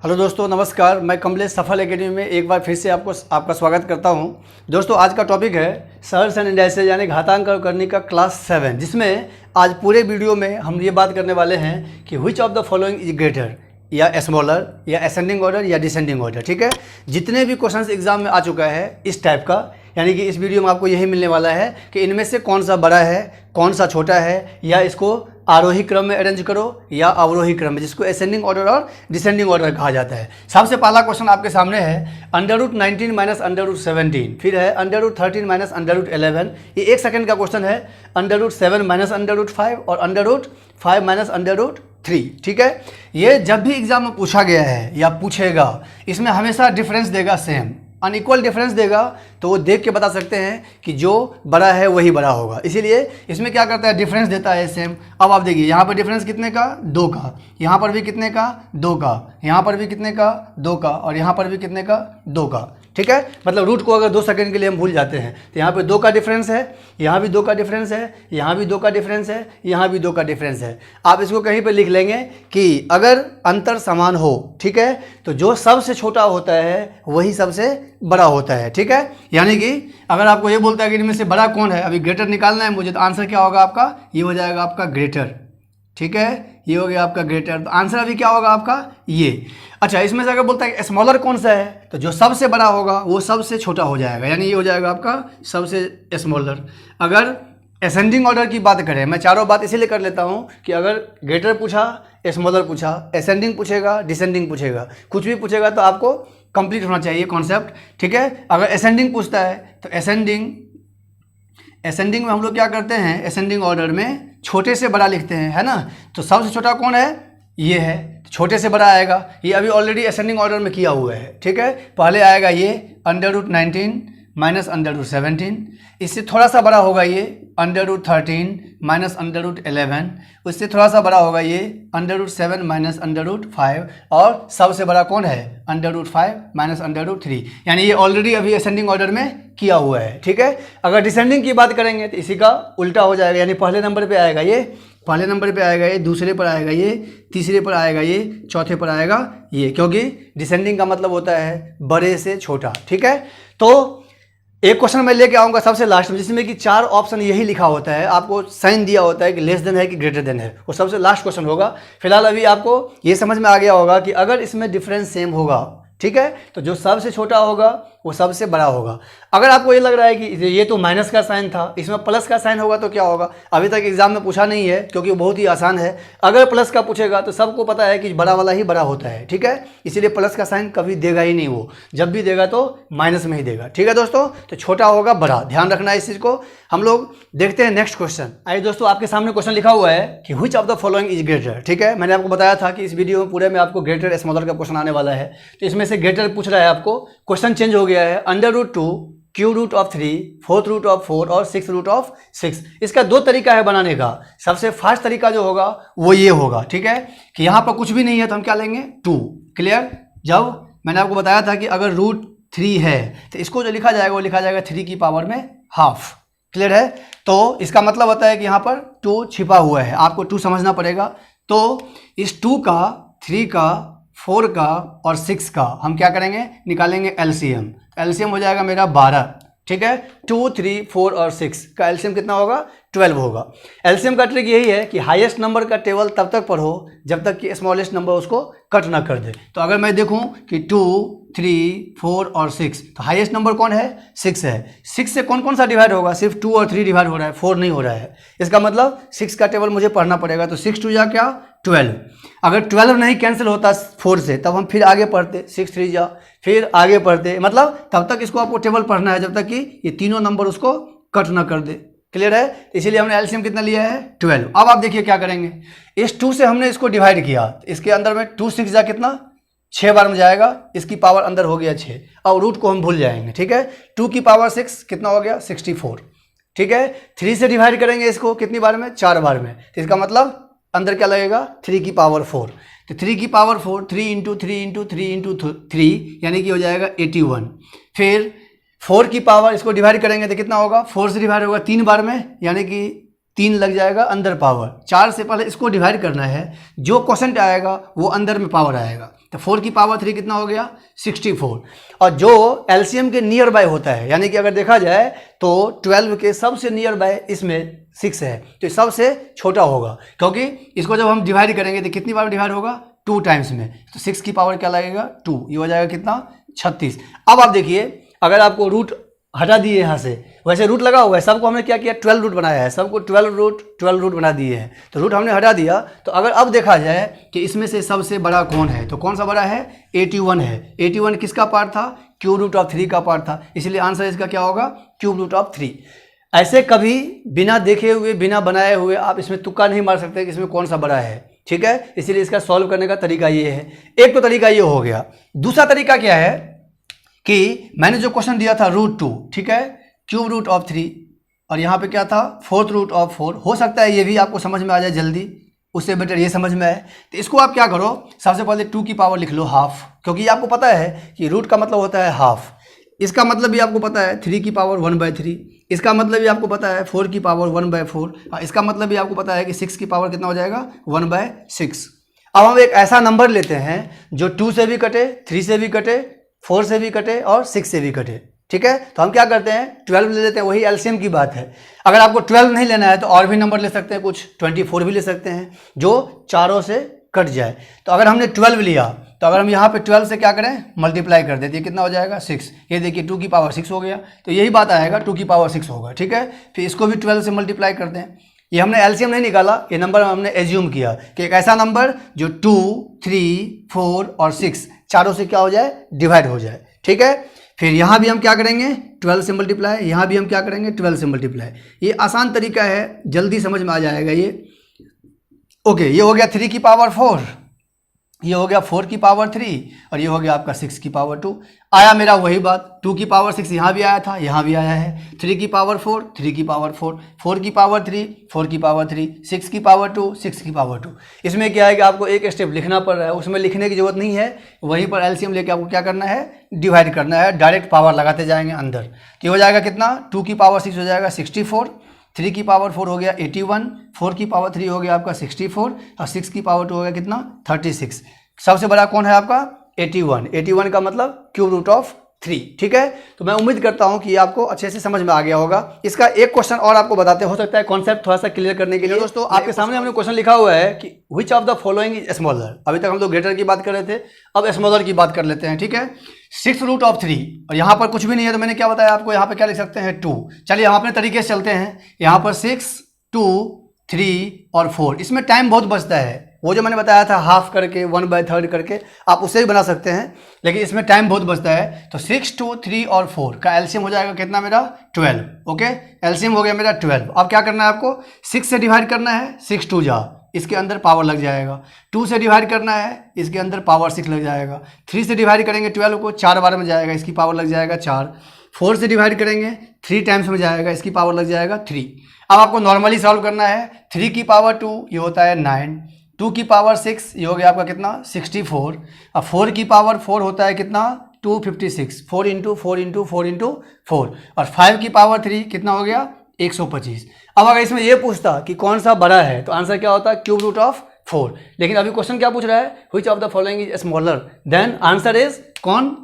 Hello दोस्तों, नमस्कार। मैं कमलेश सफल एकेडमी में एक बार फिर से आपका स्वागत करता हूं। दोस्तों, आज का टॉपिक है सर्स एंड इंडाइसेस यानी घातांक और करनी का क्लास 7, जिसमें आज पूरे वीडियो में हम ये बात करने वाले हैं कि which of the following is greater, या स्मॉलर, या असेंडिंग ऑर्डर, या डिसेंडिंग ऑर्डर। ठीक है, जितने भी क्वेश्चंस एग्जाम में आ चुका है इस टाइप का, यानी कि इस वीडियो में आपको यही मिलने वाला है कि इनमें से कौन सा बड़ा है, कौन सा छोटा है, या इसको आरोही क्रम में अरेंज करो या अवरोही क्रम में, जिसको असेंडिंग ऑर्डर और डिसेंडिंग ऑर्डर कहा जाता है। सबसे पहला क्वेश्चन आपके सामने है √19 माइनस √17, फिर है √13 माइनस √11। ये 1 सेकंड का क्वेश्चन है। √7 माइनस √5 और √5 माइनस √3। ठीक है, ये जब भी एग्जाम में पूछा गया है या पूछेगा, इसमें हमेशा डिफरेंस देगा सेम। अनइक्वल डिफरेंस देगा तो वो देख के बता सकते हैं कि जो बड़ा है वही बड़ा होगा, इसीलिए इसमें क्या करता है, डिफरेंस देता है सेम। अब आप देखिए, यहाँ पर डिफरेंस कितने का, 2 का, यहाँ पर भी कितने का, 2 का, यहाँ पर भी कितने का, 2 का, और यहाँ पर भी कितने का, 2 का। ठीक है, मतलब रूट को अगर 2 सेकंड के लिए हम भूल जाते हैं तो यहाँ पे 2 का डिफरेंस है, यहाँ भी 2 का डिफरेंस है, यहाँ भी 2 का डिफरेंस है, यहाँ भी 2 का डिफरेंस है। आप इसको कहीं पे लिख लेंगे कि अगर अंतर समान हो, ठीक है, तो जो सबसे छोटा होता है वही सबसे बड़ा होता है। ठीक है, यानी कि अगर आपको ये बोलता है कि इनमें से बड़ा कौन है, अभी ग्रेटर निकालना है मुझे, तो आंसर क्या होगा आपका, ये हो जाएगा आपका ग्रेटर। ठीक है, ये हो गया आपका ग्रेटर, तो आंसर अभी क्या होगा आपका, ये। अच्छा, इसमें से अगर बोलता है कि स्मॉलर कौन सा है, तो जो सबसे बड़ा होगा वो सबसे छोटा हो जाएगा, यानी ये हो जाएगा आपका सबसे स्मॉलर। अगर असेंडिंग ऑर्डर की बात करें, मैं चारों बात इसीलिए कर लेता हूँ कि अगर ग्रेटर पूछा, स्मॉलर पूछा, असेंडिंग पूछेगा, डिसेंडिंग पूछेगा, कुछ भी पूछेगा तो आपको कंप्लीट होना चाहिए कॉन्सेप्ट। ठीक है, अगर असेंडिंग पूछता है तो असेंडिंग में हम लोग क्या करते हैं, असेंडिंग ऑर्डर में छोटे से बड़ा लिखते हैं, है ना। तो सबसे छोटा कौन है, ये है, तो छोटे से बड़ा आएगा। ये अभी ऑलरेडी असेंडिंग ऑर्डर में किया हुआ है। ठीक है, पहले आएगा ये √19 माइनस √17, इससे थोड़ा सा बड़ा होगा ये √13 माइनस √11, उससे थोड़ा सा बड़ा होगा ये √7 माइनस √5, और सबसे बड़ा कौन है, √5 माइनस √3, यानी ये ऑलरेडी अभी असेंडिंग ऑर्डर में किया हुआ है। ठीक है, अगर डिसेंडिंग की बात करेंगे तो इसी का उल्टा हो जाएगा, यानी पहले नंबर पे आएगा ये, पहले नंबर पे आएगा ये, दूसरे पर आएगा ये, तीसरे पर आएगा ये, चौथे पर आएगा ये, क्योंकि डिसेंडिंग का मतलब होता है बड़े से छोटा। ठीक है, तो एक क्वेश्चन मैं लेके आऊँगा सबसे लास्ट में, जिसमें कि 4 ऑप्शन यही लिखा होता है, आपको साइन दिया होता है कि लेस देन है कि ग्रेटर देन है, वो सबसे लास्ट क्वेश्चन होगा। फिलहाल अभी आपको ये समझ में आ गया होगा कि अगर इसमें डिफरेंस सेम होगा, ठीक है, तो जो सबसे छोटा होगा वो सबसे बड़ा होगा। अगर आपको ये लग रहा है कि ये तो माइनस का साइन था, इसमें प्लस का साइन होगा तो क्या होगा, अभी तक एग्जाम में पूछा नहीं है क्योंकि वो बहुत ही आसान है। अगर प्लस का पूछेगा तो सबको पता है कि बड़ा वाला ही बड़ा होता है। ठीक है, इसीलिए प्लस का साइन कभी देगा ही नहीं, वो जब भी देगा तो माइनस में ही देगा। ठीक है दोस्तों, तो छोटा होगा बड़ा, ध्यान रखना है इस चीज़ को। हम लोग देखते हैं नेक्स्ट क्वेश्चन। आइए दोस्तों, आपके सामने क्वेश्चन लिखा हुआ है कि which of the following is greater. ठीक है, मैंने आपको बताया था कि इस वीडियो में पूरे में आपको ग्रेटर स्मॉलर का क्वेश्चन आने वाला है, तो इसमें से ग्रेटर पूछ रहा है आपको। क्वेश्चन चेंज हो गया है, √2, √3, 4√4 और 6√6। इसका 2 तरीका है बनाने का। सबसे फास्ट तरीका जो होगा वो ये होगा, ठीक है, कि यहाँ पर कुछ भी नहीं है तो हम क्या लेंगे, 2। क्लियर, जब मैंने आपको बताया था कि अगर √3 है तो इसको जो लिखा जाएगा वो लिखा जाएगा 3 की पावर में हाफ। क्लियर है, तो इसका मतलब होता है कि यहाँ पर 2 छिपा हुआ है, आपको 2 समझना पड़ेगा। तो इस 2 का, 3 का, 4 का और 6 का हम क्या करेंगे, निकालेंगे एलसीएम। एलसीएम हो जाएगा मेरा 12। ठीक है, 2, 3, 4 और 6 का एलसीएम कितना होगा, 12 होगा। एलसीएम का ट्रिक यही है कि हाईएस्ट नंबर का टेबल तब तक पढ़ो जब तक कि स्मॉलेस्ट नंबर उसको कट ना कर दे। तो अगर मैं देखूं कि 2, 3, 4 और 6, तो हाईएस्ट नंबर कौन है, 6 है। 6 से कौन कौन सा डिवाइड होगा, सिर्फ 2 और 3 डिवाइड हो रहा है, 4 नहीं हो रहा है। इसका मतलब 6 का टेबल मुझे पढ़ना पड़ेगा। तो 6 2 जा क्या, 12। अगर 12 नहीं कैंसिल होता 4 से, तब हम फिर आगे पढ़ते, 6 3 जा, फिर आगे पढ़ते, मतलब तब तक इसको आपको टेबल पढ़ना है जब तक कि ये तीनों नंबर उसको कट ना कर दे। क्लियर है, इसीलिए हमने एलसीएम कितना लिया है, 12। अब आप देखिए क्या करेंगे, इस 2 से हमने इसको डिवाइड किया, इसके अंदर में 2 6 जा कितना, 6 बार में जाएगा, इसकी पावर अंदर हो गया 6, और रूट को हम भूल जाएंगे। ठीक है, 2 की पावर 6 कितना हो गया, 64। ठीक है, 3 से डिवाइड करेंगे इसको कितनी बार में, 4 बार में, तो इसका मतलब अंदर क्या लगेगा, 3 की पावर 4। तो 3 की पावर 4, 3 × 3 × 3 × 3 यानी कि हो जाएगा 81। फिर 4 की पावर, इसको डिवाइड करेंगे तो कितना होगा, 4 से डिवाइड होगा 3 बार में, यानी कि 3 लग जाएगा अंदर पावर, 4 से पहले इसको डिवाइड करना है, जो क्वोशंट आएगा वो अंदर में पावर आएगा। तो 4 की पावर 3 कितना हो गया 64। और जो एलसीएम के नियर बाय होता है, यानी कि अगर देखा जाए तो 12 के सबसे नियर बाय इसमें 6 है, तो सबसे छोटा होगा, क्योंकि इसको जब हम डिवाइड करेंगे तो कितनी बार डिवाइड होगा 2 टाइम्स में, तो 6 की पावर क्या लगेगा 2, ये हो जाएगा कितना 36। अब आप देखिए अगर आपको रूट हटा दिए यहाँ से, वैसे रूट लगा हुआ है, सबको हमने क्या किया 12 रूट बनाया है, सबको 12 रूट बना दिए हैं, तो रूट हमने हटा दिया। तो अगर अब देखा जाए कि इसमें से सबसे बड़ा कौन है, तो कौन सा बड़ा है 81 है। 81 किसका पार्ट था, क्यूब रूट ऑफ 3 का पार्ट था, इसलिए आंसर इसका क्या होगा क्यूब रूट ऑफ 3। ऐसे कभी बिना देखे हुए बिना बनाए हुए आप इसमें तुक्का नहीं मार सकते कि इसमें कौन सा बड़ा है, ठीक है। इसलिए इसका सॉल्व करने का तरीका ये है। एक तो तरीका ये हो गया, दूसरा तरीका क्या है कि मैंने जो क्वेश्चन दिया था √2, ठीक है, क्यूब रूट ऑफ 3, और यहाँ पे क्या था 4th रूट ऑफ 4। हो सकता है ये भी आपको समझ में आ जाए जल्दी, उससे बेटर ये समझ में आए। तो इसको आप क्या करो, सबसे पहले 2 की पावर लिख लो हाफ, क्योंकि ये आपको पता है कि रूट का मतलब होता है हाफ। इसका मतलब भी आपको पता है 3 की पावर 1/3, इसका मतलब भी आपको पता है 4 की पावर 1/4, इसका मतलब भी आपको पता है कि 6 की पावर कितना हो जाएगा 1/6। अब हम एक ऐसा नंबर लेते हैं जो 2 से भी कटे, 3 से भी कटे, 4 से भी कटे और 6 से भी कटे, ठीक है। तो हम क्या करते हैं 12 ले लेते हैं, वही एलसीएम की बात है। अगर आपको 12 नहीं लेना है तो और भी नंबर ले सकते हैं, कुछ 24 भी ले सकते हैं जो चारों से कट जाए। तो अगर हमने 12 लिया तो अगर हम यहाँ पे 12 से क्या करें मल्टीप्लाई कर देते हैं, कितना हो जाएगा 6। ये देखिए 2 की पावर 6 हो गया, तो यही बात आएगा 2 की पावर 6 होगा, ठीक है। फिर इसको भी 12 से मल्टीप्लाई कर दें। ये हमने एलसीएम नहीं निकाला, ये नंबर हमने एज्यूम किया कि एक ऐसा नंबर जो 2, 3, 4 और 6 चारों से क्या हो जाए डिवाइड हो जाए, ठीक है। फिर यहाँ भी हम क्या करेंगे 12 से मल्टीप्लाई, यहाँ भी हम क्या करेंगे 12 से मल्टीप्लाई। ये आसान तरीका है, जल्दी समझ में आ जाएगा ये। ओके, ये हो गया 3 की पावर 4, ये हो गया 4 की पावर 3, और ये हो गया आपका 6 की पावर 2। आया मेरा वही बात, 2 की पावर 6 यहाँ भी आया था, यहाँ भी आया है। 3 की पावर 4, 3 की पावर 4, 4 की पावर 3, 4 की पावर 3, 6 की पावर 2, 6 की पावर 2। इसमें क्या है कि आपको एक स्टेप लिखना पड़ रहा है, उसमें लिखने की जरूरत नहीं है, वहीं पर एलसीएम लेके आपको क्या करना है डिवाइड करना है, डायरेक्ट पावर लगाते जाएंगे अंदर। तो हो जाएगा कितना 2 की पावर 6 हो जाएगा 64, 3 की पावर 4 हो गया 81, 4 की पावर 3 हो गया आपका 64, और 6 की पावर 2 हो गया कितना 36। सबसे बड़ा कौन है आपका 81। 81 का मतलब क्यूब रूट ऑफ 3, ठीक है। तो मैं उम्मीद करता हूं कि ये आपको अच्छे से समझ में आ गया होगा। इसका एक क्वेश्चन और आपको बताते हो सकता है कॉन्सेप्ट थोड़ा सा क्लियर करने के लिए। दोस्तों आपके सामने हमने क्वेश्चन लिखा हुआ है कि which of the following is smaller. अभी तक हम लोग ग्रेटर की बात कर रहे थे, अब स्मॉलर की बात कर लेते हैं, ठीक है। 6 रूट ऑफ 3, और यहाँ पर कुछ भी नहीं है, तो मैंने क्या बताया आपको, यहाँ पर क्या लिख सकते हैं 2। चलिए हम अपने तरीके से चलते हैं, यहाँ पर 6, 2, 3 और 4, इसमें टाइम बहुत बचता है। वो जो मैंने बताया था हाफ करके 1/3 करके आप उसे भी बना सकते हैं, लेकिन इसमें टाइम बहुत बचता है। तो 6, 2, 3 और 4 का एलसीएम हो जाएगा कितना मेरा 12, ओके। एलसीएम हो गया मेरा 12। अब क्या करना है आपको 6 से डिवाइड करना है, 6 2 जा, इसके अंदर पावर लग जाएगा। 2 से डिवाइड करना है, इसके अंदर पावर 6 लग जाएगा। 3 से डिवाइड करेंगे 12 को 4 बार में जाएगा, इसकी पावर लग जाएगा 4। 4 से डिवाइड करेंगे 3 टाइम्स में जाएगा, इसकी पावर लग जाएगा 3। अब आपको नॉर्मली सॉल्व करना है, 3 की पावर 2 ये होता है 9, 2 की पावर 6 ये हो गया आपका कितना 64, और 4 की पावर 4 होता है कितना 256, 4 इंटू 4 इंटू 4 इंटू 4, और 5 की पावर 3 कितना हो गया 125। अब अगर इसमें ये पूछता कि कौन सा बड़ा है तो आंसर क्या होता है क्यूब रूट ऑफ 4। लेकिन अभी क्वेश्चन क्या पूछ रहा है which of the following is smaller, then answer is कौन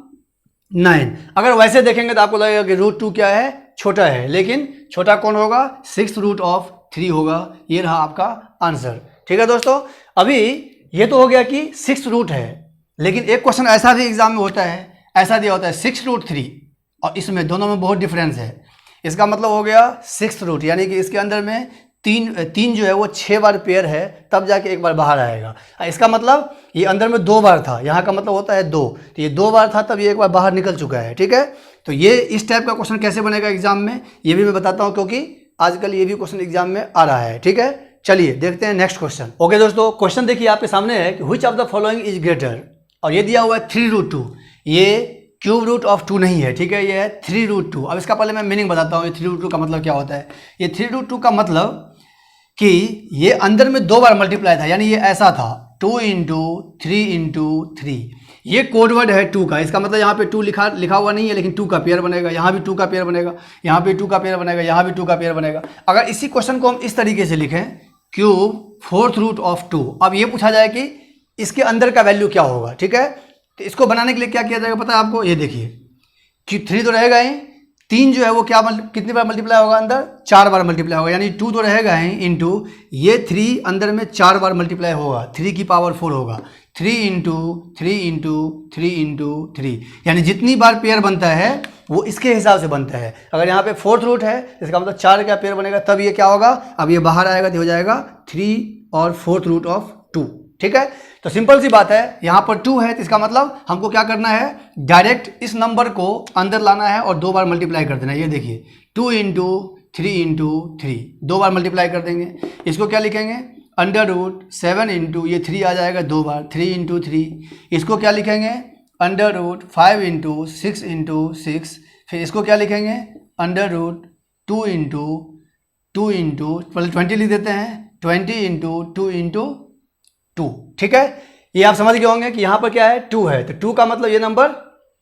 9। अगर वैसे देखेंगे तो आपको लगेगा कि √2 क्या है छोटा है, लेकिन छोटा कौन होगा 6 रूट ऑफ 3 होगा। ये रहा आपका आंसर, ठीक है दोस्तों। अभी ये तो हो गया कि 6 रूट है, लेकिन एक क्वेश्चन ऐसा भी एग्जाम में होता है, ऐसा दिया होता है 6 रूट 3, और इसमें दोनों में बहुत डिफरेंस है। इसका मतलब हो गया 6 रूट, यानी कि इसके अंदर में तीन जो है वो 6 बार पेयर है, तब जाके एक बार बाहर आएगा। इसका मतलब ये अंदर में 2 बार था, यहाँ का मतलब होता है 2, तो ये 2 बार था तब ये एक बार बाहर निकल चुका है, ठीक है। तो ये इस टाइप का क्वेश्चन कैसे बनेगा एग्जाम में ये भी मैं बताता हूँ, क्योंकि आजकल ये भी क्वेश्चन एग्जाम में आ रहा है, ठीक है। चलिए देखते हैं नेक्स्ट क्वेश्चन। ओके दोस्तों, क्वेश्चन देखिए आपके सामने है कि which of the following is greater, और ये दिया हुआ है 3√2। ये क्यूब रूट ऑफ 2 नहीं है, ठीक है, ये है 3√2। अब इसका पहले मैं मीनिंग बताता हूँ, ये 3√2 का मतलब क्या होता है। ये 3√2 का मतलब कि ये अंदर में 2 बार मल्टीप्लाई था, यानी ये ऐसा था 2 इंटू 3 इंटू 3। ये कोड वर्ड है 2 का, इसका मतलब यहाँ पे 2 लिखा हुआ नहीं है, लेकिन 2 का पेयर बनेगा, यहाँ भी 2 का पेयर बनेगा, यहाँ पे 2 का पेयर बनेगा, यहाँ भी 2 का पेयर बनेगा। अगर इसी क्वेश्चन को हम इस तरीके से लिखें, क्यूब 4th रूट ऑफ 2, अब ये पूछा जाए कि इसके अंदर का वैल्यू क्या होगा, ठीक है। तो इसको बनाने के लिए क्या किया जाएगा पता है आपको, ये देखिए कि 3 तो रहेगा ही, 3 जो है वो क्या कितनी बार मल्टीप्लाई होगा अंदर, 4 बार मल्टीप्लाई होगा, यानी 2 तो रहेगा ही इंटू ये 3 अंदर में 4 बार मल्टीप्लाई होगा, 3 की पावर 4 होगा, 3 इंटू 3 इंटू 3 इंटू 3, यानी जितनी बार पेयर बनता है वो इसके हिसाब से बनता है। अगर यहाँ पे 4th रूट है इसका मतलब 4 का पेयर बनेगा, तब ये क्या होगा, अब ये बाहर आएगा तो हो जाएगा 3 और 4th रूट ऑफ 2, ठीक है। तो सिंपल सी बात है, यहाँ पर 2 है तो इसका मतलब हमको क्या करना है, डायरेक्ट इस नंबर को अंदर लाना है और 2 बार मल्टीप्लाई कर देना है। ये देखिए 2 इंटू 3 इंटू 3, 2 बार मल्टीप्लाई कर देंगे। इसको क्या लिखेंगे, अंडर रूट 7 इंटू ये 3 आ जाएगा 2 बार, 3 इंटू 3। इसको क्या लिखेंगे, अंडर रूट 5 इंटू 6 इंटू 6। फिर इसको क्या लिखेंगे, अंडर रूट 2 इंटू 2 इंटू पहले 20 लिख देते हैं, 20 इंटू 2 इंटू 2, ठीक है। ये आप समझ गए होंगे कि यहाँ पर क्या है, 2 है, तो 2 का मतलब ये नंबर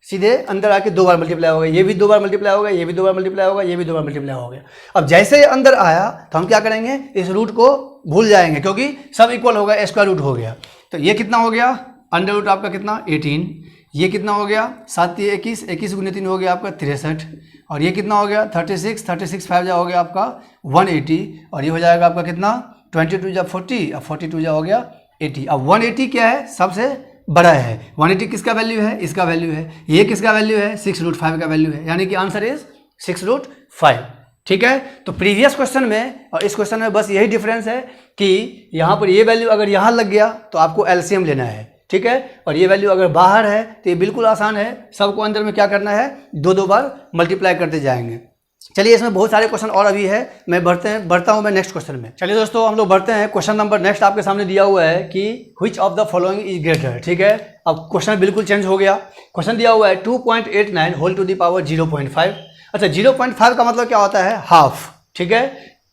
सीधे अंदर आके 2 बार मल्टीप्लाई होगा, ये भी 2 बार मल्टीप्लाई होगा, ये भी 2 बार मल्टीप्लाई होगा, ये भी 2 बार मल्टीप्लाई हो गया। अब जैसे ये अंदर आया तो हम क्या करेंगे, इस रूट को भूल जाएंगे क्योंकि सब इक्वल होगा, स्क्वायर रूट हो गया। तो ये कितना हो गया, अंडर रूट आपका कितना 18, ये कितना हो गया 7 × 21, 21 × 3 हो गया आपका 63, और ये कितना हो गया 36, 36 5 जा हो गया आपका 180, और ये हो जाएगा आपका कितना 22 जा 40, अब 42 जा हो गया 80। अब 180 क्या है, सबसे बड़ा है, 180 किसका वैल्यू है, इसका वैल्यू है, ये किसका वैल्यू है 6√5 का वैल्यू है, यानी कि आंसर इज 6√5, ठीक है। तो प्रीवियस क्वेश्चन में और इस क्वेश्चन में बस यही डिफरेंस है कि यहाँ पर ये वैल्यू अगर यहाँ लग गया तो आपको एलसीएम लेना है, ठीक है, और ये वैल्यू अगर बाहर है तो ये बिल्कुल आसान है, सबको अंदर में क्या करना है 2 बार मल्टीप्लाई करते जाएंगे। चलिए इसमें बहुत सारे क्वेश्चन और अभी है, मैं बढ़ता हूँ मैं नेक्स्ट क्वेश्चन में। चलिए दोस्तों हम लोग बढ़ते हैं, क्वेश्चन नंबर नेक्स्ट आपके सामने दिया हुआ है कि which of the following is greater, ठीक है। अब क्वेश्चन बिल्कुल चेंज हो गया, क्वेश्चन दिया हुआ है 2.89 होल टू द पावर 0.5। अच्छा 0.5 का मतलब क्या होता है, हाफ, ठीक है।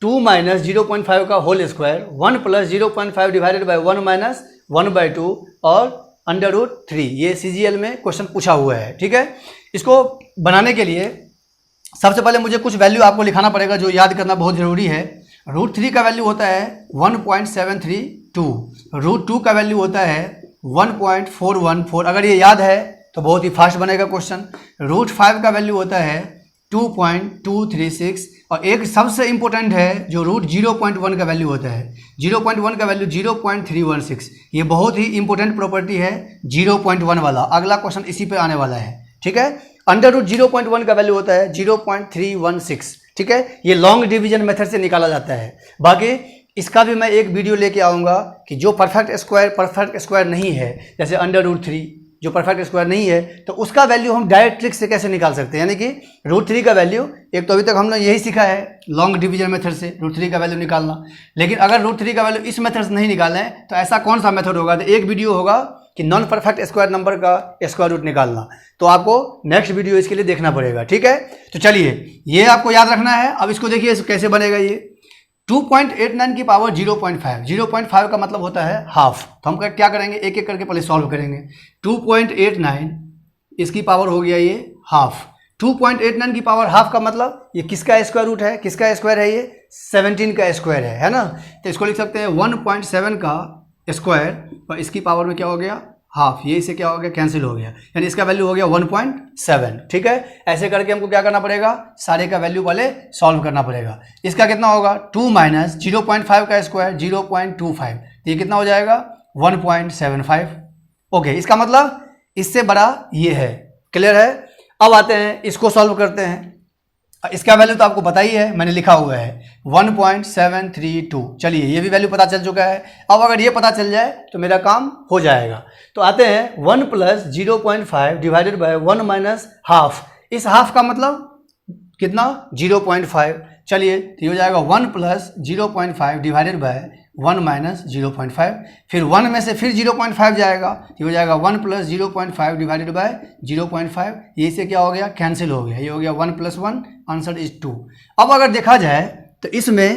2 - 0.5 का होल स्क्वायर, 1 + 0.5 डिवाइडेड बाई 1 - 1/2 और अंडर रूट 3, ये CGL में क्वेश्चन पूछा हुआ है, ठीक है। इसको बनाने के लिए सबसे पहले मुझे कुछ वैल्यू आपको लिखाना पड़ेगा जो याद करना बहुत ज़रूरी है। √3 का वैल्यू होता है 1.732, √2 का वैल्यू होता है 1.414। अगर ये याद है तो बहुत ही फास्ट बनेगा क्वेश्चन। √5 का वैल्यू होता है 2.236, और एक सबसे इंपॉर्टेंट है जो √0.1 का वैल्यू होता है, 0.1 का वैल्यू 0.316। ये बहुत ही इंपॉर्टेंट प्रॉपर्टी है 0.1 वाला, अगला क्वेश्चन इसी पे आने वाला है, ठीक है। अंडर रूट 0.1 का वैल्यू होता है 0.316, ठीक है। ये लॉन्ग डिवीजन मेथड से निकाला जाता है। बाकी इसका भी मैं एक वीडियो लेके आऊँगा कि जो परफेक्ट स्क्वायर नहीं है, जैसे अंडर रूट 3 जो परफेक्ट स्क्वायर नहीं है, तो उसका वैल्यू हम डायरेक्ट ट्रिक से कैसे निकाल सकते हैं, यानी कि √3 का वैल्यू, एक तो अभी तक हमने यही सीखा है लॉन्ग डिवीजन मेथड से √3 का वैल्यू निकालना, लेकिन अगर √3 का वैल्यू इस मेथड से नहीं निकालें तो ऐसा कौन सा मेथड होगा, तो एक वीडियो होगा कि नॉन परफेक्ट स्क्वायर नंबर का स्क्वायर रूट निकालना, तो आपको नेक्स्ट वीडियो इसके लिए देखना पड़ेगा, ठीक है। तो चलिए ये आपको याद रखना है। अब इसको देखिए कैसे बनेगा, ये 2.89 की पावर 0.5, 0.5 का मतलब होता है हाफ। तो हम क्या करेंगे, एक एक करके पहले सॉल्व करेंगे। 2.89 इसकी पावर हो गया ये हाफ, 2.89 की पावर हाफ का मतलब ये किसका स्क्वायर रूट है, किसका स्क्वायर है, ये 17 का स्क्वायर है ना। तो इसको लिख सकते हैं 1.7 का स्क्वायर और इसकी पावर में क्या हो गया हाफ, ये इसे क्या हो गया कैंसिल हो गया, यानी इसका वैल्यू हो गया 1.7, ठीक है। ऐसे करके हमको क्या करना पड़ेगा, सारे का वैल्यू पहले सॉल्व करना पड़ेगा। इसका कितना होगा 2 - 0.5 का स्क्वायर 0.25, ये कितना हो जाएगा 1.75। ओके, इसका मतलब इससे बड़ा ये है, क्लियर है। अब आते हैं इसको सॉल्व करते हैं। इसका वैल्यू तो आपको पता ही है, मैंने लिखा हुआ है 1.732। चलिए ये भी वैल्यू पता चल चुका है। अब अगर ये पता चल जाए तो मेरा काम हो जाएगा। तो आते हैं 1 + 0.5 डिवाइडेड बाय 1 - हाफ। इस हाफ का मतलब कितना 0.5। चलिए तो ये हो जाएगा 1 + 0.5 डिवाइडेड बाय 1 - 0.5, फिर 1 में से फिर 0.5 जाएगा, ये हो जाएगा 1 + 0.5 डिवाइडेड बाय 0.5, ये से क्या हो गया कैंसिल हो गया, ये हो गया 1 + 1, आंसर इज 2। अब अगर देखा जाए तो इसमें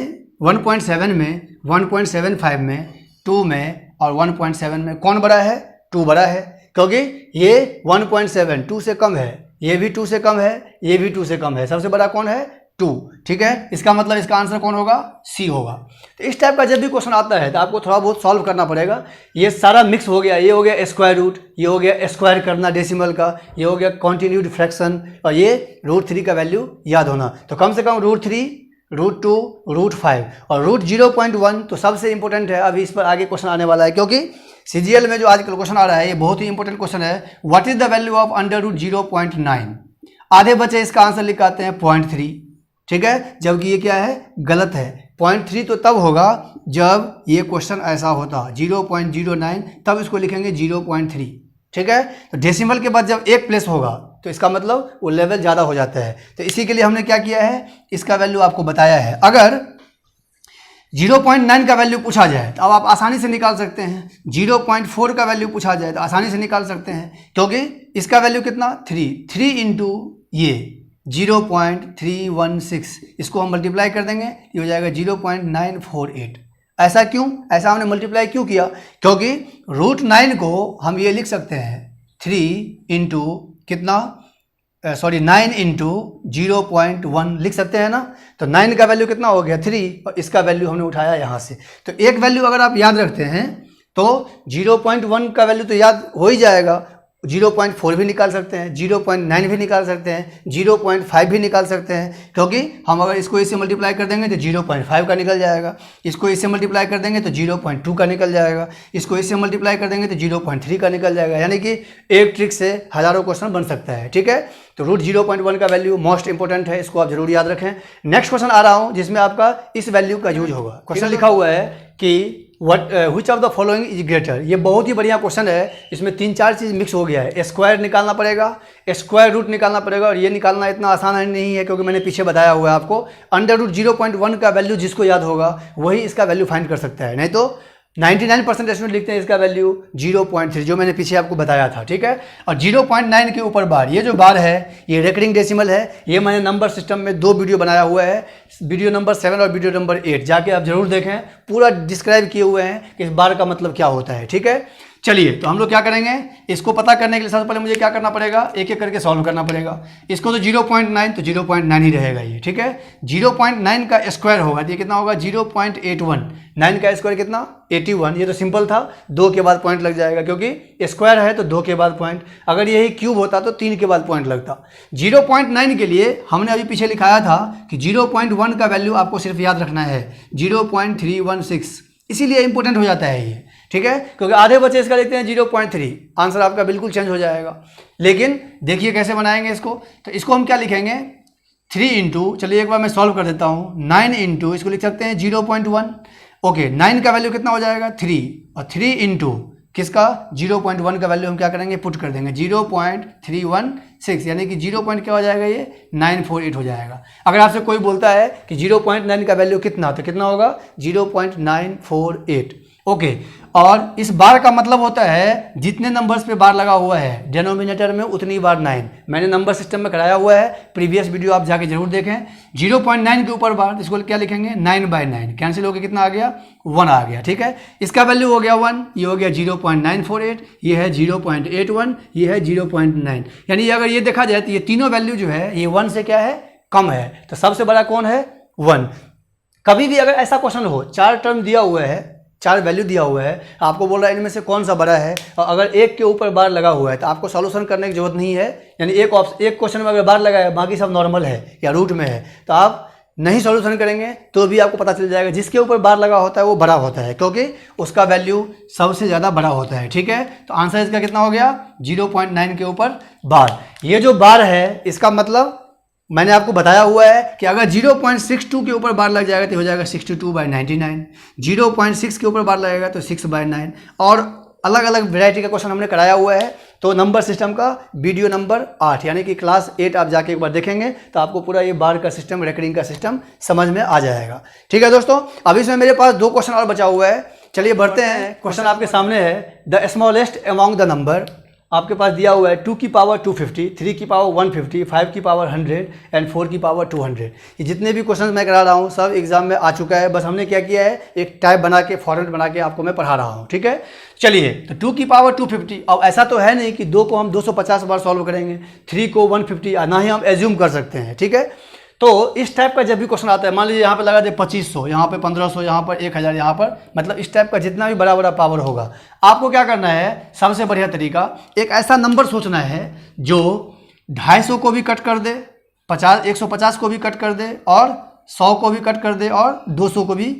1.7 में, 1.75 में, 2 में और 1.7 में कौन बड़ा है, 2 बड़ा है। क्योंकि ये 1.7 2 से कम है, ये भी 2 से कम है, ये भी 2 से कम है, सबसे बड़ा कौन है 2, ठीक है। इसका मतलब इसका आंसर कौन होगा, सी होगा। तो इस टाइप का जब भी क्वेश्चन आता है तो आपको थोड़ा बहुत सॉल्व करना पड़ेगा। ये सारा मिक्स हो गया, ये हो गया स्क्वायर रूट, ये हो गया स्क्वायर करना डेसिमल का, ये हो गया कॉन्टिन्यूड फ्रैक्शन, और ये √3 का वैल्यू याद होना। तो कम से कम √3, √2, √5 और √0.1 तो सबसे इंपॉर्टेंट है। अभी इस पर आगे क्वेश्चन आने वाला है, क्योंकि सीजीएल में जो आजकल क्वेश्चन आ रहा है ये बहुत ही इंपॉर्टेंट क्वेश्चन है। What is the value of √0.9? आधे बच्चे इसका आंसर लिखाते हैं 0.3, ठीक है, जबकि ये क्या है, गलत है। 0.3 तो तब होगा जब ये क्वेश्चन ऐसा होता 0.09, तब इसको लिखेंगे 0.3, ठीक है। तो डेसिमल के बाद जब एक प्लेस होगा तो इसका मतलब वो लेवल ज़्यादा हो जाता है। तो इसी के लिए हमने क्या किया है, इसका वैल्यू आपको बताया है। अगर 0.9 का वैल्यू पूछा जाए तो अब आप आसानी से निकाल सकते हैं। 0.4 का वैल्यू पूछा जाए तो आसानी से निकाल सकते हैं, क्योंकि इसका वैल्यू कितना 3 इंटू ये 0.316, इसको हम मल्टीप्लाई कर देंगे, ये हो जाएगा 0.948। ऐसा क्यों, ऐसा हमने मल्टीप्लाई क्यों किया, क्योंकि √9 को हम ये लिख सकते हैं 3 इंटू कितना, 9 इंटू 0.1 लिख सकते हैं ना। तो 9 का वैल्यू कितना हो गया 3, और इसका वैल्यू हमने उठाया यहाँ से। तो एक वैल्यू अगर आप याद रखते हैं तो 0.1 का वैल्यू तो याद हो ही जाएगा, 0.4 भी निकाल सकते हैं, 0.9 भी निकाल सकते हैं, 0.5 भी निकाल सकते हैं, क्योंकि हम अगर इसको इससे मल्टीप्लाई कर देंगे तो 0.5 का निकल जाएगा, इसको इससे मल्टीप्लाई कर देंगे तो 0.2 का निकल जाएगा, इसको इससे मल्टीप्लाई कर देंगे तो 0.3 का निकल जाएगा। यानी कि एक ट्रिक से हज़ारों क्वेश्चन बन सकता है, ठीक है। तो √0.1 का वैल्यू मोस्ट इंपॉर्टेंट है, इसको आप जरूर याद रखें। नेक्स्ट क्वेश्चन आ रहा हूँ जिसमें आपका इस वैल्यू का यूज होगा। क्वेश्चन लिखा हुआ है कि which of the following is greater. ये बहुत ही बढ़िया क्वेश्चन है, इसमें 3-4 चीज़ मिक्स हो गया है। स्क्वायर निकालना पड़ेगा, स्क्वायर रूट निकालना पड़ेगा, और ये निकालना इतना आसान नहीं है, क्योंकि मैंने पीछे बताया हुआ है आपको। √0.1 का वैल्यू जिसको याद होगा वही इसका वैल्यू फाइंड कर सकता है, नहीं तो 99% स्टूडेंट लिखते हैं इसका वैल्यू 0.3, जो मैंने पीछे आपको बताया था, ठीक है। और 0.9 के ऊपर बार, ये जो बार है ये रेकरिंग डेसिमल है। ये मैंने नंबर सिस्टम में 2 वीडियो बनाया हुआ है, वीडियो नंबर 7 और वीडियो नंबर 8, जाके आप जरूर देखें, पूरा डिस्क्राइब किए हुए हैं कि इस बार का मतलब क्या होता है, ठीक है। चलिए, तो हम लोग क्या करेंगे, इसको पता करने के लिए सबसे पहले मुझे क्या करना पड़ेगा, एक एक करके सॉल्व करना पड़ेगा। इसको तो 0.9 तो 0.9 ही रहेगा ये, ठीक है। 0.9 का स्क्वायर होगा तो ये कितना होगा 0.81, 9 का स्क्वायर कितना 81। ये तो सिंपल था, 2 के बाद पॉइंट लग जाएगा, क्योंकि स्क्वायर है तो 2 के बाद पॉइंट, अगर यही क्यूब होता तो 3 के बाद पॉइंट लगता। 0.9 के लिए हमने अभी पीछे लिखाया था कि 0.1 का वैल्यू आपको सिर्फ याद रखना है 0.316, इसीलिए इंपॉर्टेंट हो जाता है ये, ठीक है, क्योंकि आधे बच्चे इसका लिखते हैं 0.3, आंसर आपका बिल्कुल चेंज हो जाएगा। लेकिन देखिए कैसे बनाएंगे इसको, तो इसको हम क्या लिखेंगे 3 इंटू, चलिए एक बार मैं सॉल्व कर देता हूँ, 9 इंटू, इसको लिख सकते हैं 0.1, ओके। 9 का वैल्यू कितना हो जाएगा 3, और 3 इंटू किसका 0.1 का वैल्यू हम क्या करेंगे पुट कर देंगे 0.316, यानी कि 0 पॉइंट क्या हो जाएगा ये 948 हो जाएगा। अगर आपसे कोई बोलता है कि 0.9 का वैल्यू कितना, तो कितना होगा 0.948, ओके। और इस बार का मतलब होता है जितने नंबर्स पे बार लगा हुआ है डिनोमिनेटर में उतनी बार 9, मैंने नंबर सिस्टम में कराया हुआ है, प्रीवियस वीडियो आप जाके जरूर देखें। 0.9 के ऊपर बार, इसको क्या लिखेंगे 9/9, कैंसिल होकर कितना आ गया 1 आ गया, ठीक है। इसका वैल्यू हो गया 1, ये हो गया 0.948, ये है 0.81, ये है 0.9, यानी अगर ये देखा जाए तो ये तीनों वैल्यू जो है ये 1 से क्या है कम है, तो सबसे बड़ा कौन है 1। कभी भी अगर ऐसा क्वेश्चन हो 4 टर्म दिया हुआ है, 4 वैल्यू दिया हुआ है, आपको बोल रहा है इनमें से कौन सा बड़ा है, और अगर एक के ऊपर बार लगा हुआ है तो आपको सॉल्यूशन करने की जरूरत नहीं है, यानी एक क्वेश्चन में अगर बार लगा है बाकी सब नॉर्मल है या रूट में है तो आप नहीं सॉल्यूशन करेंगे तो भी आपको पता चल जाएगा जिसके ऊपर बार लगा होता है वो बड़ा होता है, क्योंकि उसका वैल्यू सबसे ज़्यादा बड़ा होता है, ठीक है। तो आंसर इसका कितना हो गया 0.9 के ऊपर बार। ये जो बार है इसका मतलब मैंने आपको बताया हुआ है कि अगर 0.62 के ऊपर बार लग जाएगा तो हो जाएगा 62/99, 0.6 के ऊपर बार लगेगा तो 6/9, और अलग अलग वैरायटी का क्वेश्चन हमने कराया हुआ है। तो नंबर सिस्टम का वीडियो नंबर 8 यानी कि क्लास 8 आप जाके एक बार देखेंगे तो आपको पूरा ये बार का सिस्टम, रेकरिंग का सिस्टम समझ में आ जाएगा, ठीक है दोस्तों। अभी इसमें मेरे पास 2 क्वेश्चन और बचा हुआ है, चलिए बढ़ते हैं। क्वेश्चन आपके सामने है, the smallest among the number आपके पास दिया हुआ है 2 की पावर 250, 3 की पावर 150, 5 की पावर 100 एंड 4 की पावर 200। ये जितने भी क्वेश्चन मैं करा रहा हूँ सब एग्जाम में आ चुका है, बस हमने क्या किया है एक टाइप बना के फॉर्मेट बना के आपको मैं पढ़ा रहा हूँ, ठीक है। चलिए, तो 2 की पावर 250, अब ऐसा तो है नहीं कि 2 को हम 250 बार सॉल्व करेंगे, 3 को 150, ना ही हम एज्यूम कर सकते हैं, ठीक है। तो इस टाइप का जब भी क्वेश्चन आता है, मान लीजिए यहाँ पे लगा दे 2500, यहाँ पे 1500, यहाँ पर 1000, यहाँ पर मतलब इस टाइप का जितना भी बड़ा बड़ा पावर होगा, आपको क्या करना है, सबसे बढ़िया तरीका एक ऐसा नंबर सोचना है जो 250 को भी कट कर दे, 150 को भी कट कर दे, और 100 को भी कट कर दे, और 200 को भी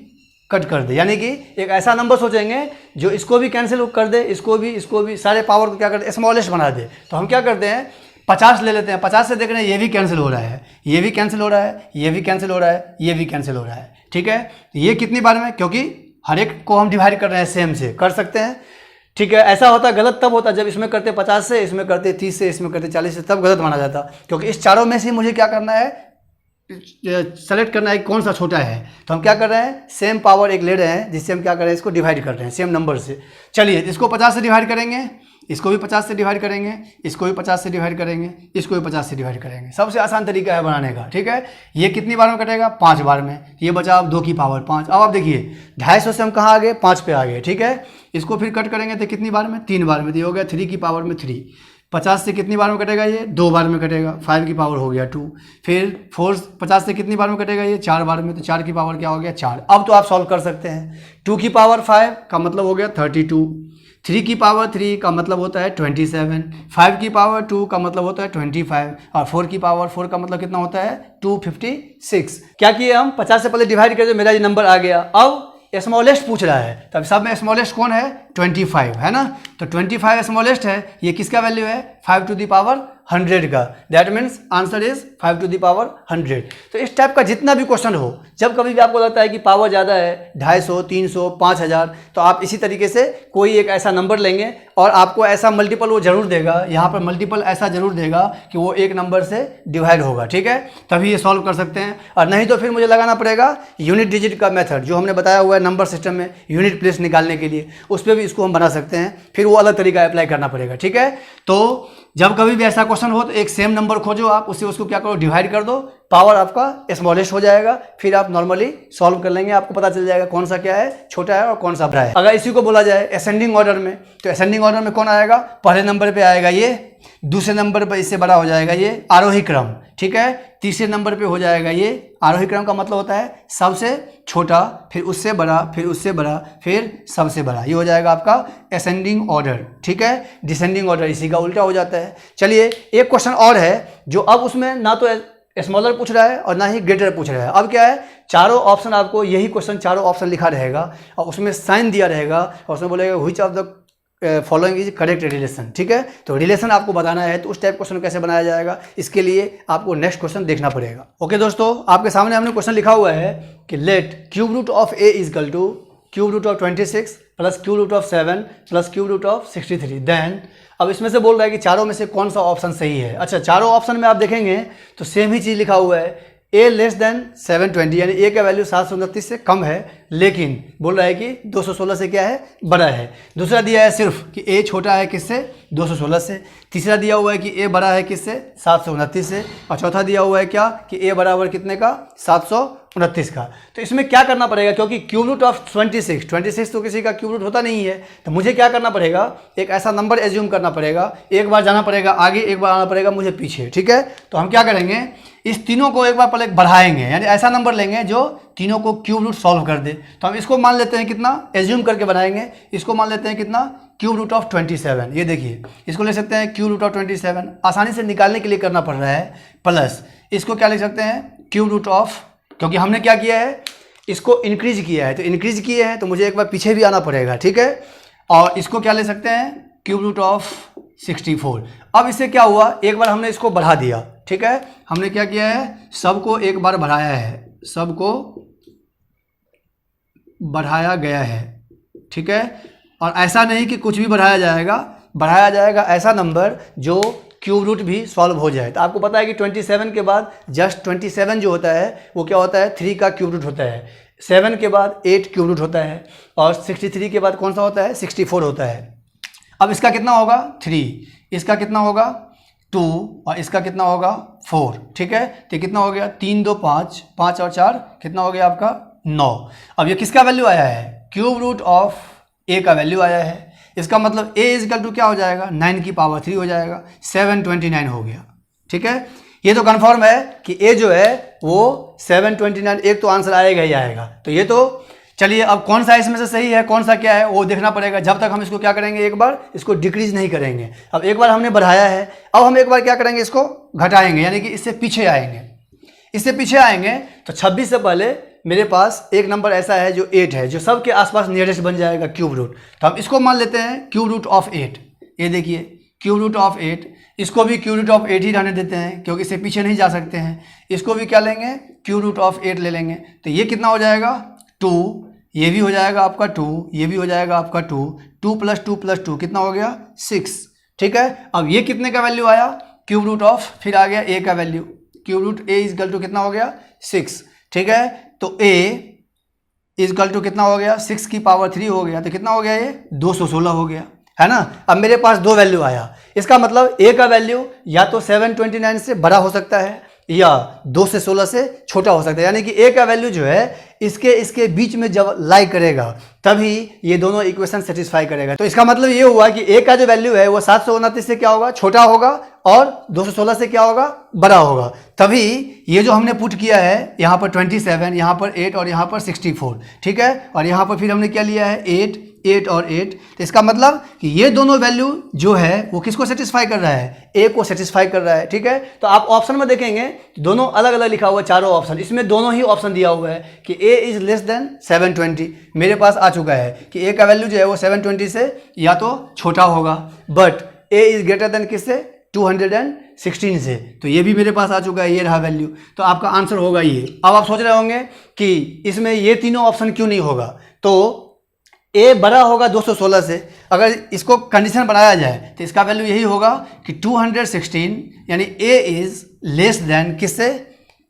कट कर दे। यानी कि एक ऐसा नंबर सोचेंगे जो इसको भी कैंसिल कर दे, इसको भी, सारे पावर को क्या कर दे, स्मॉलेस्ट बना दे। तो हम क्या करते हैं 50 ले लेते हैं, 50 से देख रहे हैं ये भी कैंसिल हो रहा है, ये भी कैंसिल हो रहा है, ये भी कैंसिल हो रहा है, ये भी कैंसिल हो रहा है, ठीक है। ये कितनी बार में, क्योंकि हर एक को हम डिवाइड कर रहे हैं सेम से, कर सकते हैं, ठीक है। ऐसा होता गलत तब होता जब इसमें करते 50 से, इसमें करते 30 से, इसमें करते 40 से, तब गलत माना जाता, क्योंकि इस चारों में से मुझे क्या करना है, सेलेक्ट करना है कौन सा छोटा है। तो हम क्या कर रहे हैं, सेम पावर एक ले रहे हैं जिससे हम क्या कर रहे हैं, इसको डिवाइड कर रहे हैं सेम नंबर से। चलिए, इसको 50 से डिवाइड करेंगे, इसको भी 50 से डिवाइड करेंगे, इसको भी 50 से डिवाइड करेंगे, इसको भी 50 से डिवाइड करेंगे। सबसे आसान तरीका है बनाने का, ठीक है। ये कितनी बार में कटेगा, 5 बार में। ये बचा अब 2 की पावर 5। अब आप देखिए 250 से हम कहाँ आ गए, 5 पे आ गए, ठीक है। इसको फिर कट करेंगे तो कितनी बार में, 3 बार में। तो ये हो गया 3 की पावर में 3। 50 से कितनी बार में कटेगा, ये 2 बार में कटेगा, 5 की पावर हो गया 2। फिर 50 से कितनी बार में कटेगा, ये 4 बार में। तो 4 की पावर क्या हो गया, 4। अब तो आप सॉल्व कर सकते हैं। 2 की पावर 5 का मतलब हो गया 32, 3 की पावर 3 का मतलब होता है 27, 5 की पावर 2 का मतलब होता है 25, और 4 की पावर 4 का मतलब कितना होता है 256। क्या किए हम, 50 से पहले डिवाइड कर दे, मेरा ये नंबर आ गया। अब स्मॉलेस्ट पूछ रहा है, तब सब में स्मॉलेस्ट कौन है, 25 है ना। तो 25 स्मॉलेस्ट है, ये किसका वैल्यू है, 5 टू द पावर 100 का। That means answer is 5 to the power 100। तो इस टाइप का जितना भी क्वेश्चन हो, जब कभी भी आपको लगता है कि पावर ज़्यादा है, 250, 300, 5000, तो आप इसी तरीके से कोई एक ऐसा नंबर लेंगे और आपको ऐसा मल्टीपल वो जरूर देगा, यहाँ पर मल्टीपल ऐसा जरूर देगा कि वो एक नंबर से डिवाइड होगा, ठीक है। तभी ये सॉल्व कर सकते हैं, और नहीं तो फिर मुझे लगाना पड़ेगा यूनिट डिजिट का मेथड, जो हमने बताया हुआ है नंबर सिस्टम में यूनिट प्लेस निकालने के लिए, उस पर भी इसको हम बना सकते हैं, फिर वो अलग तरीका अप्लाई करना पड़ेगा, ठीक है। तो जब कभी भी ऐसा क्वेश्चन हो तो एक सेम नंबर खोजो आप, उससे उसको क्या करो, डिवाइड कर दो, पावर आपका स्मॉलेस्ट हो जाएगा, फिर आप नॉर्मली सॉल्व कर लेंगे, आपको पता चल जाएगा कौन सा क्या है, छोटा है और कौन सा बड़ा है। अगर इसी को बोला जाए असेंडिंग ऑर्डर में, तो असेंडिंग ऑर्डर में कौन आएगा, पहले नंबर पे आएगा ये, दूसरे नंबर पर इससे बड़ा हो जाएगा ये, आरोही क्रम, ठीक है। तीसरे नंबर पे हो जाएगा ये, आरोही क्रम का मतलब होता है सबसे छोटा, फिर उससे बड़ा, फिर उससे बड़ा, फिर सबसे बड़ा, ये हो जाएगा आपका असेंडिंग ऑर्डर, ठीक है। डिसेंडिंग ऑर्डर इसी का उल्टा हो जाता है। चलिए, एक क्वेश्चन और है जो अब उसमें ना तो स्मॉलर पूछ रहा है और ना ही ग्रेटर पूछ रहा है। अब क्या है, चारों ऑप्शन आपको, यही क्वेश्चन चारों ऑप्शन लिखा रहेगा और उसमें साइन दिया रहेगा और उसमें बोलेगा which of the following is correct relation, ठीक है। तो रिलेशन आपको बताना है, तो उस टाइप क्वेश्चन कैसे बनाया जाएगा, इसके लिए आपको नेक्स्ट क्वेश्चन देखना पड़ेगा। ओके दोस्तों, आपके सामने हमने क्वेश्चन लिखा हुआ है कि let cube root of A is equal to cube root of 26 plus cube root of 7 plus cube root of 63। Then अब इसमें से बोल रहा है कि चारों में से कौन सा ऑप्शन सही है। अच्छा, चारों ऑप्शन में आप देखेंगे तो सेम ही चीज़ लिखा हुआ है, ए लेस देन 720, यानी ए का वैल्यू 729 से कम है, लेकिन बोल रहा है कि 216 से क्या है, बड़ा है। दूसरा दिया है सिर्फ कि ए छोटा है किससे, 216 से। तीसरा दिया हुआ है कि ए बड़ा है किससे, 729 से। और चौथा दिया हुआ है क्या, कि ए बराबर कितने का, 729 का। तो इसमें क्या करना पड़ेगा, क्योंकि क्यूब रूट ऑफ 26 तो किसी का क्यूब रूट होता नहीं है, तो मुझे क्या करना पड़ेगा, एक ऐसा नंबर एज्यूम करना पड़ेगा, एक बार जाना पड़ेगा आगे, एक बार आना पड़ेगा मुझे पीछे, ठीक है। तो हम क्या करेंगे, इस तीनों को एक बार पहले बढ़ाएंगे, यानी ऐसा नंबर लेंगे जो तीनों को क्यूब रूट सॉल्व कर दे। तो हम इसको मान लेते हैं कितना, एज्यूम करके बनाएंगे, इसको मान लेते हैं कितना, क्यूब रूट ऑफ 27। ये देखिए, इसको ले सकते हैं क्यूब रूट ऑफ 27, आसानी से निकालने के लिए करना पड़ रहा है, प्लस इसको क्या लिख सकते हैं, क्यूब रूट ऑफ, क्योंकि हमने क्या किया है, इसको इंक्रीज किया है, तो इंक्रीज किए हैं तो मुझे एक बार पीछे भी आना पड़ेगा, ठीक है। और इसको क्या ले सकते हैं, क्यूब रूट ऑफ 64। अब इससे क्या हुआ, एक बार हमने इसको बढ़ा दिया, ठीक है। हमने क्या किया है, सबको एक बार बढ़ाया है, सबको बढ़ाया गया है, ठीक है। और ऐसा नहीं कि कुछ भी बढ़ाया जाएगा ऐसा नंबर जो क्यूब रूट भी सॉल्व हो जाए। तो आपको पता है कि 27 के बाद जस्ट 27 जो होता है वो क्या होता है, 3 का क्यूब रूट होता है। 7 के बाद 8 क्यूब रूट होता है, और 63 के बाद कौन सा होता है, 64 होता है। अब इसका कितना होगा 3, इसका कितना होगा 2 और इसका कितना होगा 4, ठीक है। तो कितना हो गया 3 2 5, 5 और 4 कितना हो गया आपका 9। अब ये किसका वैल्यू आया है, क्यूब रूट ऑफ a का वैल्यू आया है। इसका मतलब a इज इक्वल टू क्या हो जाएगा 9 की पावर 3 हो जाएगा, 729 हो गया, ठीक है। ये तो कंफर्म है कि a जो है वो 729, एक तो आंसर आएगा ही आएगा। तो ये तो चलिए, अब कौन सा इसमें से सही है कौन सा क्या है वो देखना पड़ेगा। जब तक हम इसको क्या करेंगे, एक बार इसको डिक्रीज नहीं करेंगे। अब एक बार हमने बढ़ाया है, अब हम एक बार क्या करेंगे, इसको घटाएंगे, यानी कि इससे पीछे आएंगे। इससे पीछे आएंगे तो 26 से पहले मेरे पास एक नंबर ऐसा है जो 8 है, जो सबके आसपास नियरेस्ट बन जाएगा क्यूब रूट। तो हम इसको मान लेते हैं क्यूब रूट ऑफ 8। ये देखिए क्यूब रूट ऑफ 8, इसको भी क्यूब रूट ऑफ 8 ही रहने देते हैं क्योंकि इससे पीछे नहीं जा सकते हैं। इसको भी क्या लेंगे, क्यूब रूट ऑफ 8 ले लेंगे। तो ये कितना हो जाएगा 2, ये भी हो जाएगा आपका 2, ये भी हो जाएगा आपका 2, 2 + 2 + 2 कितना हो गया 6, ठीक है। अब ये कितने का वैल्यू आया, क्यूब रूट ऑफ, फिर आ गया a का value, cube root a is equal to कितना हो गया 6, ठीक है। तो a इज इक्वल टू कितना हो गया 6 की पावर 3 हो गया, तो कितना हो गया ये 216 हो गया, है ना। अब मेरे पास दो वैल्यू आया, इसका मतलब a का वैल्यू या तो 729 से बड़ा हो सकता है या 216 से छोटा हो सकता है, यानी कि a का वैल्यू जो है इसके बीच में जब लाई करेगा तभी ये दोनों इक्वेशन सेटिस्फाई करेगा। तो इसका मतलब ये हुआ कि a का जो वैल्यू है वो 729 से क्या होगा छोटा होगा और 216 से क्या होगा बड़ा होगा। तभी ये जो हमने पुट किया है यहाँ पर 27, यहाँ पर 8 और यहाँ पर 64, ठीक है। और यहाँ पर फिर हमने क्या लिया है 8, 8 और 8। तो इसका मतलब कि ये दोनों वैल्यू जो है वो किसको सेटिस्फाई कर रहा है, a को सेटिस्फाई कर रहा है, ठीक है। तो आप ऑप्शन में देखेंगे दोनों अलग अलग लिखा हुआ है, चारों ऑप्शन, इसमें दोनों ही ऑप्शन दिया हुआ है कि a इज लेस देन 720। मेरे पास आ चुका है कि a का वैल्यू जो है वो 720 से या तो छोटा होगा, but a is greater than किससे 216 से। तो ये भी मेरे पास आ चुका है, ये रहा वैल्यू। तो आपका आंसर होगा ये। अब आप सोच रहे होंगे कि इसमें ये तीनों ऑप्शन क्यों नहीं होगा, तो a बड़ा होगा 216 से। अगर इसको कंडीशन बनाया जाए तो इसका वैल्यू यही होगा कि 216, यानी a इज लेस देन किससे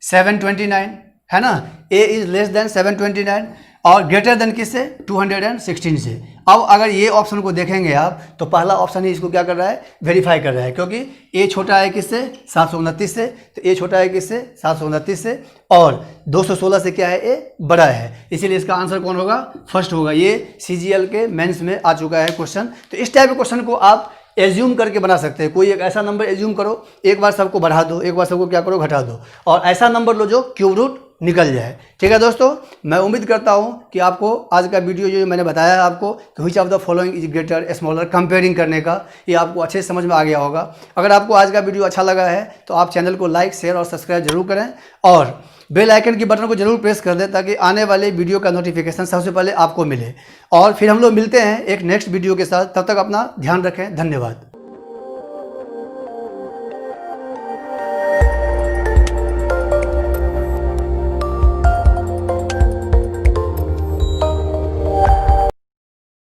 729, है ना। a इज लेस देन 729 और ग्रेटर देन किससे 216 से। अब अगर ये ऑप्शन को देखेंगे आप तो पहला ऑप्शन ही इसको क्या कर रहा है वेरीफाई कर रहा है, क्योंकि a छोटा है किससे 729 से, तो a छोटा है किससे 729 से और 216 से क्या है a बड़ा है, इसीलिए इसका आंसर कौन होगा फर्स्ट होगा। ये CGL के मेंस में आ चुका है क्वेश्चन। तो इस टाइप के क्वेश्चन को आप एज्यूम करके बना सकते हैं। कोई एक ऐसा नंबर एज्यूम करो, एक बार सबको बढ़ा दो, एक बार सबको क्या करो घटा दो, और ऐसा नंबर लो जो क्यूब रूट निकल जाए, ठीक है दोस्तों। मैं उम्मीद करता हूं कि आपको आज का वीडियो जो मैंने बताया है आपको कि which of the following is greater smaller comparing करने का, ये आपको अच्छे से समझ में आ गया होगा। अगर आपको आज का वीडियो अच्छा लगा है तो आप चैनल को लाइक शेयर और सब्सक्राइब जरूर करें और बेल आइकन की बटन को जरूर प्रेस कर दें ताकि आने वाले वीडियो का नोटिफिकेशन सबसे पहले आपको मिले। और फिर हम लोग मिलते हैं एक नेक्स्ट वीडियो के साथ, तब तक अपना ध्यान रखें, धन्यवाद।